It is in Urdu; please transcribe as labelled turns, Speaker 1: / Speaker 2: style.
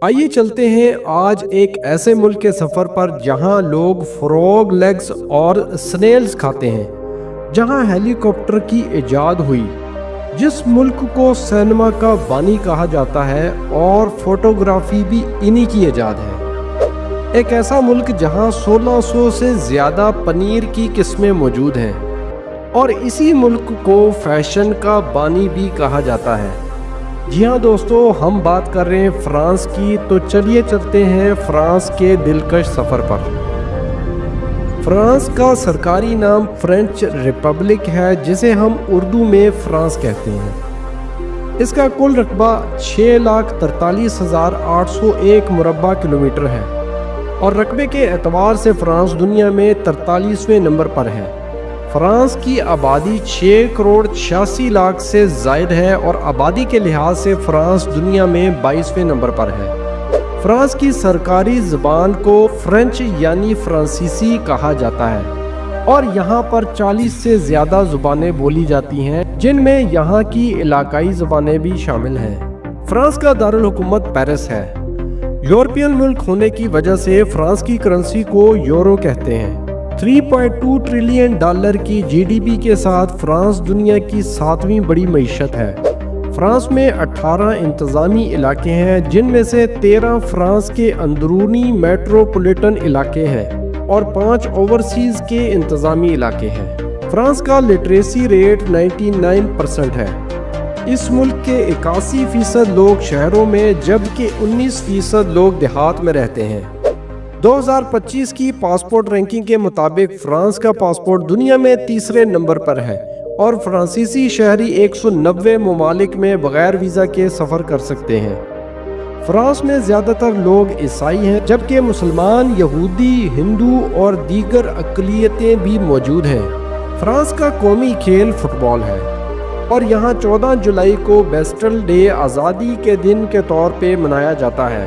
Speaker 1: آئیے چلتے ہیں آج ایک ایسے ملک کے سفر پر جہاں لوگ فروگ لیگز اور سنیلز کھاتے ہیں، جہاں ہیلی کاپٹر کی ایجاد ہوئی، جس ملک کو سینما کا بانی کہا جاتا ہے اور فوٹوگرافی بھی انہی کی ایجاد ہے۔ ایک ایسا ملک جہاں 1600 سے زیادہ پنیر کی قسمیں موجود ہیں، اور اسی ملک کو فیشن کا بانی بھی کہا جاتا ہے۔ جی ہاں دوستو، ہم بات کر رہے ہیں فرانس کی، تو چلیے چلتے ہیں فرانس کے دلکش سفر پر۔ فرانس کا سرکاری نام فرینچ ریپبلک ہے، جسے ہم اردو میں فرانس کہتے ہیں۔ اس کا کل رقبہ 6,43,801 مربع کلومیٹر ہے، اور رقبے کے اعتبار سے فرانس دنیا میں 43ویں نمبر پر ہے۔ فرانس کی آبادی 6,86,00,000 سے زائد ہے، اور آبادی کے لحاظ سے فرانس دنیا میں 22ویں نمبر پر ہے۔ فرانس کی سرکاری زبان کو فرینچ یعنی فرانسیسی کہا جاتا ہے، اور یہاں پر 40 سے زیادہ زبانیں بولی جاتی ہیں، جن میں یہاں کی علاقائی زبانیں بھی شامل ہیں۔ فرانس کا دارالحکومت پیرس ہے۔ یورپین ملک ہونے کی وجہ سے فرانس کی کرنسی کو یورو کہتے ہیں۔ $3.2 ٹریلین کی جی ڈی پی کے ساتھ فرانس دنیا کی 7ویں بڑی معیشت ہے۔ فرانس میں 18 انتظامی علاقے ہیں، جن میں سے 13 فرانس کے اندرونی میٹروپولیٹن علاقے ہیں اور 5 اوورسیز کے انتظامی علاقے ہیں۔ فرانس کا لٹریسی ریٹ 99% ہے۔ اس ملک کے 81% لوگ شہروں میں، جبکہ 19% لوگ دیہات میں رہتے ہیں۔ 2025 کی پاسپورٹ رینکنگ کے مطابق فرانس کا پاسپورٹ دنیا میں 3رے نمبر پر ہے، اور فرانسیسی شہری 190 ممالک میں بغیر ویزا کے سفر کر سکتے ہیں۔ فرانس میں زیادہ تر لوگ عیسائی ہیں، جبکہ مسلمان، یہودی، ہندو اور دیگر اقلیتیں بھی موجود ہیں۔ فرانس کا قومی کھیل فٹ بال ہے، اور یہاں 14 جولائی کو بیسٹل ڈے آزادی کے دن کے طور پہ منایا جاتا ہے۔